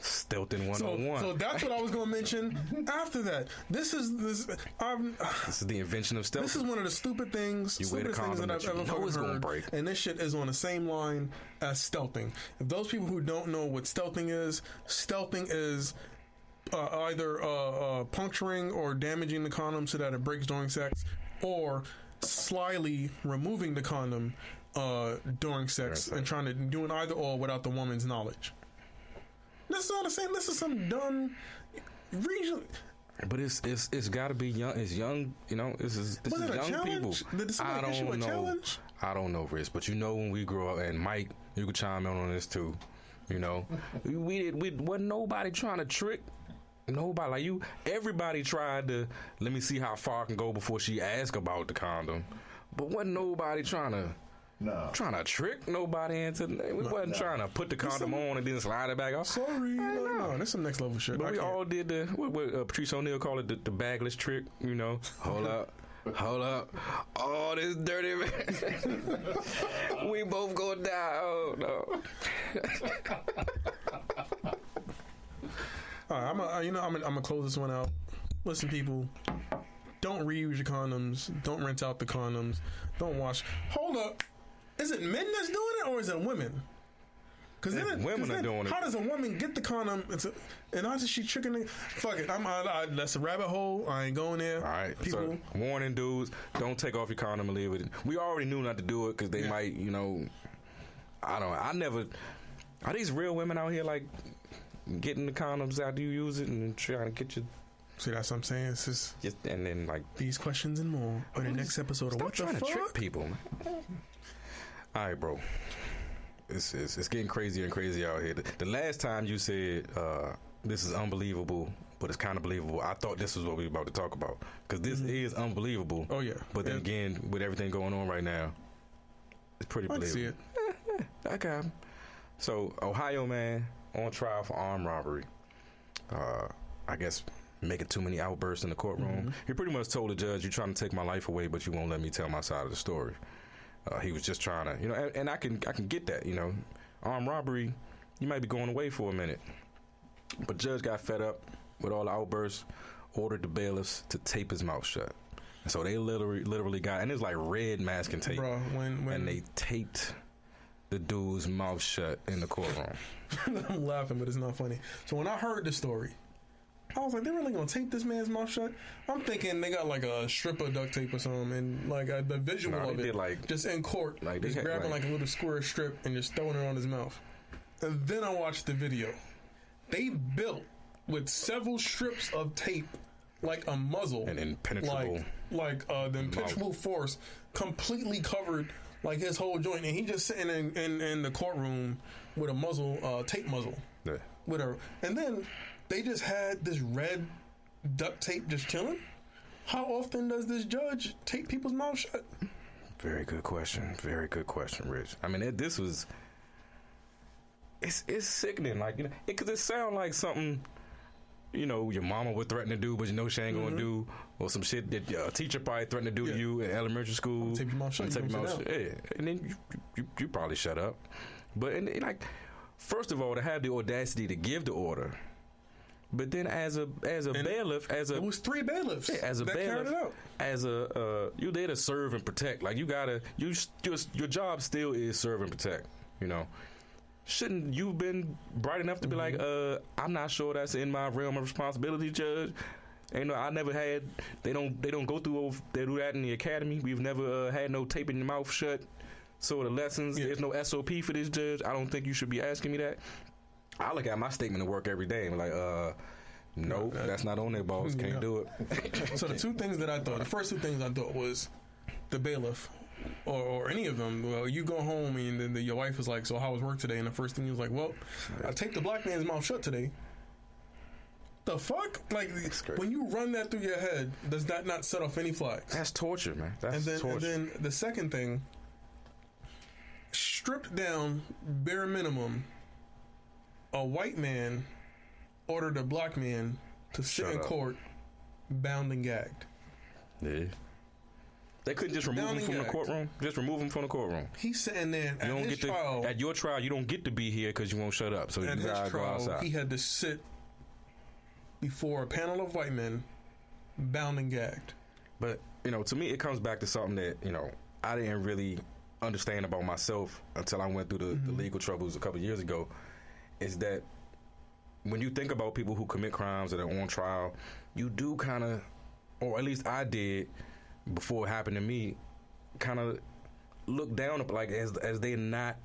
Stilton 101. So that's what I was going to mention after that. This is the invention of stealth. This is one of the stupidest things that I've ever heard. Break. And this shit is on the same line as stealthing. If those people who don't know what stealthing is either puncturing or damaging the condom so that it breaks during sex, or slyly removing the condom during sex and trying to do an either or without the woman's knowledge. This is not the same. This is some dumb region. But it's got to be young. It's young. You know, this is young people. I don't know. Challenge? I don't know, Rich. But you know, when we grew up, and Mike, you could chime in on this too. You know, we wasn't nobody trying to trick. Nobody like you. Everybody tried to let me see how far I can go before she asked about the condom. But wasn't nobody trying to trick nobody into. We wasn't trying to put the condom on and then slide it back off. Sorry, no, that's some next level shit. But we all did what Patrice O'Neal called it the bagless trick. You know, hold up. Oh, this dirty man. We both gonna die. Oh no. All right, I'm gonna close this one out. Listen, people, don't reuse your condoms. Don't rent out the condoms. Don't wash. Hold up, is it men that's doing it or is it women? Because women are doing it. How does a woman get the condom? And how does she tricking it? Fuck it, that's a rabbit hole. I ain't going there. All right, people. So, warning, dudes, don't take off your condom and leave it. We already knew not to do it because they might, you know. I never. Are these real women out here like getting the condoms after you use it and trying to get your? See, that's what I'm saying. It's just and then like these questions and more on the next episode of What the Fuck? Stop trying to trick people, man. All right, bro. It's getting crazier and crazier out here. The last time you said this is unbelievable, but it's kind of believable, I thought this was what we were about to talk about because this is unbelievable. Oh yeah. But then again, with everything going on right now, it's pretty believable. I see it. I got him. So Ohio man on trial for armed robbery. I guess making too many outbursts in the courtroom. He pretty much told the judge, "You're trying to take my life away, but you won't let me tell my side of the story." He was just trying to, you know, and I can get that, you know, armed robbery, you might be going away for a minute, but judge got fed up with all the outbursts, ordered the bailiffs to tape his mouth shut, and so they literally got, and it was like red masking tape, bro, and they taped the dude's mouth shut in the courtroom. I'm laughing, but it's not funny. So when I heard the story, I was like, they're really gonna tape this man's mouth shut? I'm thinking they got like a strip of duct tape or something, and like the visual of it, like, just in court, like just grabbing like a little square strip and just throwing it on his mouth. And then I watched the video. They built with several strips of tape, like a muzzle, an impenetrable, the impenetrable force, completely covered like his whole joint, and he just sitting in the courtroom with a muzzle, tape muzzle, with her, and then. They just had this red duct tape just chilling? How often does this judge tape people's mouths shut? Very good question. Very good question, Rich. I mean, this was. It's sickening, like, you know, because it sounds like something, you know, your mama would threaten to do, but you know she ain't gonna do, or some shit that a teacher probably threatened to do to you in elementary school. Tape your mouth shut. Yeah, and then you probably shut up. But and like, first of all, to have the audacity to give the order, but then as a bailiff, it was 3 bailiffs. Yeah, as a that bailiff, carried it out. As a you there to serve and protect. Like, you gotta your job still is serve and protect. You know. Shouldn't you been bright enough to be like, I'm not sure that's in my realm of responsibility, Judge? And I never had. They don't go through. They do that in the academy. We've never had no taping your mouth shut sort of lessons. Yeah. There's no SOP for this, Judge. I don't think you should be asking me that. I look at my statement of work every day and be like, no, that's not on there, boss. Can't do it. So the first 2 things I thought was the bailiff. Or any of them. Well, you go home and then your wife is like, so how was work today? And the first thing he was like, well, I taped the black man's mouth shut today. The fuck? Like, when you run that through your head, does that not set off any flags? That's torture, man. That's torture. And then the second thing, stripped down, bare minimum, a white man ordered a black man to sit in court, bound and gagged. Yeah. They couldn't just remove him from the courtroom. Just remove him from the courtroom. He's sitting there at his trial. At your trial, you don't get to be here because you won't shut up. So you gotta go outside. He had to sit before a panel of white men, bound and gagged. But, you know, to me, it comes back to something that, you know, I didn't really understand about myself until I went through the legal troubles a couple of years ago. Is that when you think about people who commit crimes that are on trial, you do kind of, or at least I did, before it happened to me, kind of look down up like as they're not,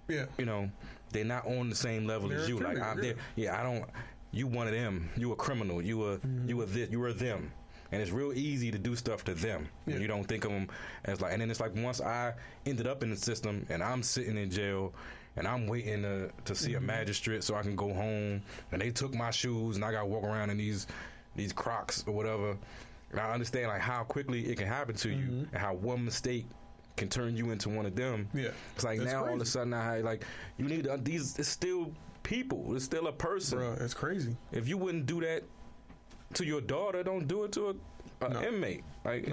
you know, they're not on the same level as you. Like, I'm there. Yeah, I don't. You one of them. You a criminal. You a this. You are them. And it's real easy to do stuff to them. Yeah. You don't think of them as like. And then it's like once I ended up in the system and I'm sitting in jail and I'm waiting to see a magistrate so I can go home, and they took my shoes and I got to walk around in these Crocs or whatever. And I understand like how quickly it can happen to you, and how one mistake can turn you into one of them. Yeah, it's like now crazy. All of a sudden, like you need these. It's still people. It's still a person. Bro, it's crazy. If you wouldn't do that to your daughter, don't do it to an inmate. Like,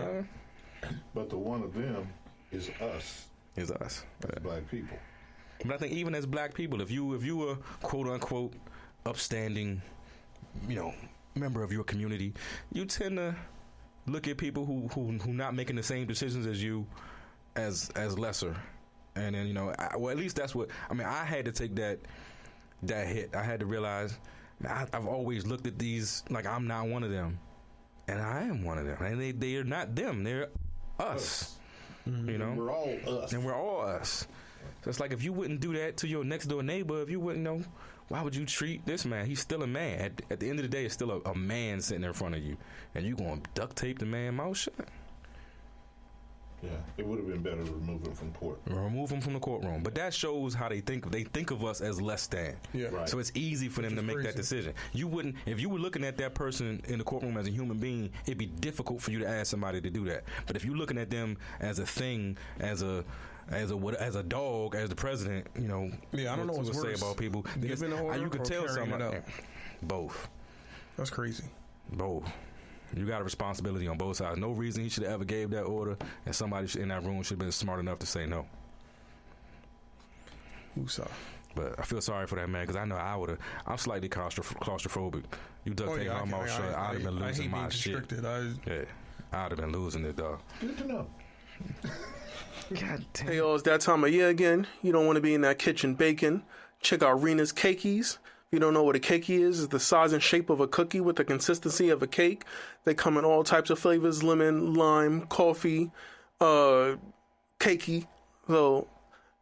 but the one of them is us. Is us. As black people. But I think even as black people, if you were quote unquote upstanding, you know, member of your community, you tend to look at people who not making the same decisions as you as lesser. And then, you know, well, at least that's what I mean. I had to take that hit. I had to realize I've always looked at these like I'm not one of them, and I am one of them. And they are not them. They're us. You know, we're all us, and we're all us. So it's like if you wouldn't do that to your next door neighbor, if you wouldn't know, why would you treat this man? He's still a man. At the end of the day, it's still a man sitting in front of you, and you going to duct tape the man's mouth shut. Yeah, it would have been better to remove him from court. Remove him from the courtroom. But that shows how they think. They think of us as less than. Yeah. Right. So it's easy for them to make that decision. You wouldn't, if you were looking at that person in the courtroom as a human being, it'd be difficult for you to ask somebody to do that. But if you're looking at them as a thing, as a dog, as the president, you know, yeah, I don't know what's worse. Say about people. You could tell somebody. Both. That's crazy. Both. You got a responsibility on both sides. No reason he should have ever gave that order, and somebody in that room should have been smart enough to say no. Woosah. But I feel sorry for that man because I know I'm slightly claustrophobic. You duct tape my mouth shut, I'd have been losing my shit. I'd have been losing it, dog. Good to know. God damn. Hey, y'all, it's that time of year again. You don't want to be in that kitchen baking. Check out Rena's Cakeys. If you don't know what a keiki is, it's the size and shape of a cookie with the consistency of a cake. They come in all types of flavors: lemon, lime, coffee, keiki. So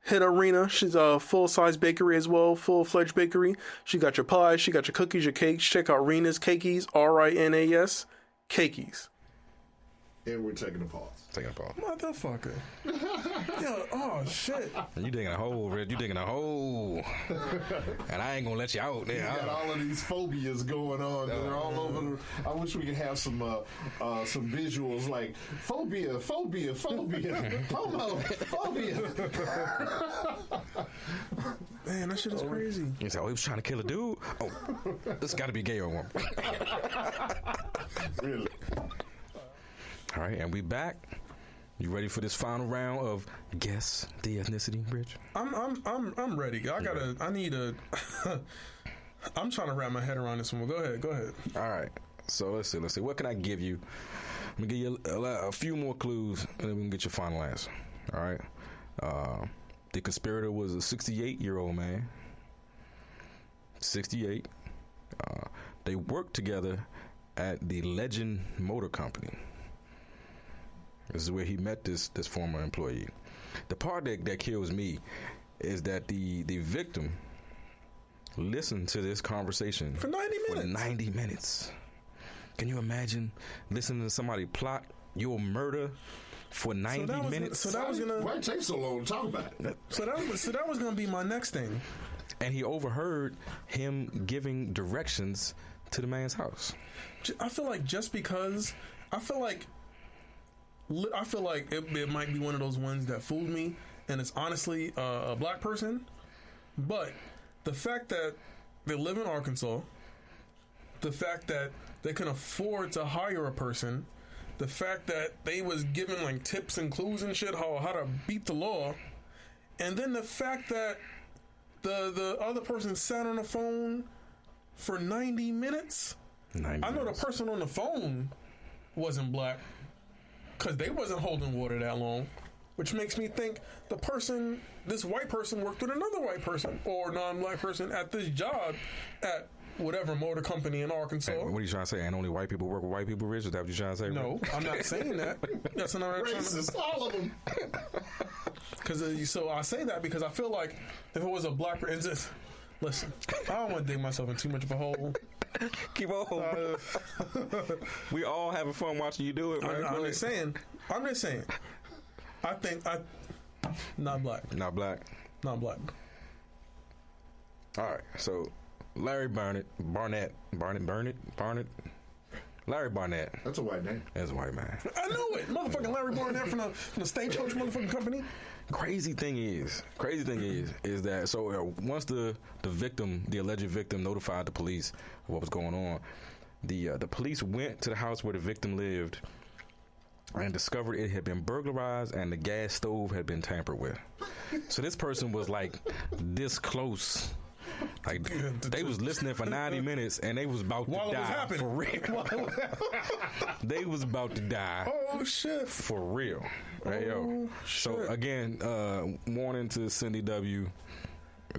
hit Arena. She's a full-size bakery as well, full-fledged bakery. She got your pies, she got your cookies, your cakes. Check out Rena's Cakeys, RINAS, Cakeys. And we're taking a pause. Motherfucker. Yo, oh shit. You digging a hole, Rich. You digging a hole. And I ain't gonna let you out there. You got all of these phobias going on. They're all over. I wish we could have some visuals like phobia, homophobia. Man, that shit is crazy. He said, "Oh, he was trying to kill a dude. Oh, this got to be gay or woman." Really? All right, and we back. You ready for this final round of guess the ethnicity, Rich? I'm ready. I'm trying to wrap my head around this one. Go ahead. All right. So let's see. What can I give you? I'm gonna give you a few more clues, and then we can get your final answer. All right. The conspirator was a 68-year-old man. 68. They worked together at the Legend Motor Company. This is where he met this former employee. The part that kills me is that the victim listened to this conversation for 90 minutes. Can you imagine listening to somebody plot your murder for 90 minutes? Why it take so long to talk about it? So that was gonna be my next thing. And he overheard him giving directions to the man's house. I feel like it might be one of those ones that fooled me, and it's honestly a black person. But the fact that they live in Arkansas, the fact that they can afford to hire a person, the fact that they was given like tips and clues and shit how to beat the law, and then the fact that the other person sat on the phone for 90 minutes. I know the person on the phone wasn't black because they wasn't holding water that long, which makes me think this white person worked with another white person or non-black person at this job at whatever motor company in Arkansas. Hey, what are you trying to say? And only white people work with white people, Rich? Is that what you're trying to say? No, I'm not saying that. That's not racist, all of them. So I say that because I feel like if it was a black person, listen, I don't want to dig myself in too much of a hole. Keep on. We all having fun watching you do it, man. I'm just saying. I think not black. Not black. Not black. All right. So Larry Barnett. Larry Barnett. That's a white name. That's a white man. I knew it. Motherfucking Larry Barnett from the Stagecoach motherfucking company. Crazy thing is that so once the alleged victim notified the police of what was going on, the police went to the house where the victim lived and discovered it had been burglarized and the gas stove had been tampered with. So this person was like this close. Like they was listening for 90 minutes and they was about to die for real. They was about to die. Oh shit! For real. Hey, yo. So again, warning to Cindy W.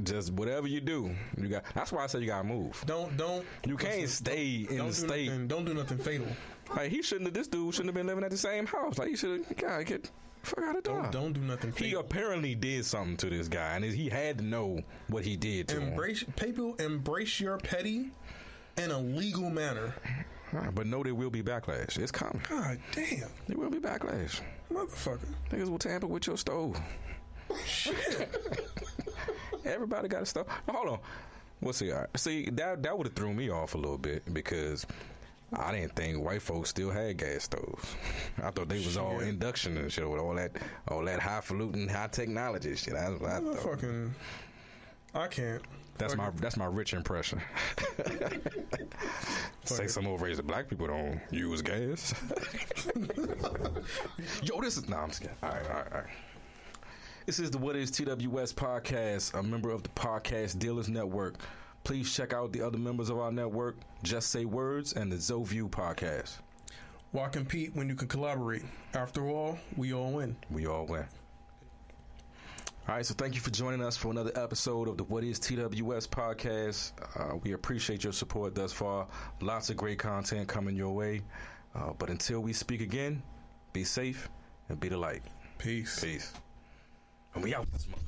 Just whatever you do, you got. That's why I said you gotta move. Don't. You can't stay in the state. Don't do nothing fatal. Like this dude shouldn't have been living at the same house. Like he should have get. Fuck out of dog. Don't do nothing. He apparently did something to this guy, and he had to know what he did to him. People embrace your petty in a legal manner. But know there will be backlash. It's coming. God damn. There will be backlash. Motherfucker. Niggas will tamper with your stove. Shit. Everybody got a stove. Hold on. We'll see. See, that would have threw me off a little bit because I didn't think white folks still had gas stoves. I thought they was all induction and shit with all that highfalutin high technology shit. That's what I thought. I can't. That's my rich impression. Say some overrated black people don't use gas. Yo, this is I'm just kidding. All right. This is the What Is TWS podcast, a member of the Podcast Dealers Network. Please check out the other members of our network, Just Say Words and the ZoView podcast. Why compete when you can collaborate? After all, we all win. We all win. All right, so thank you for joining us for another episode of the What Is TWS podcast. We appreciate your support thus far. Lots of great content coming your way. But until we speak again, be safe and be the light. Peace. And we out this month.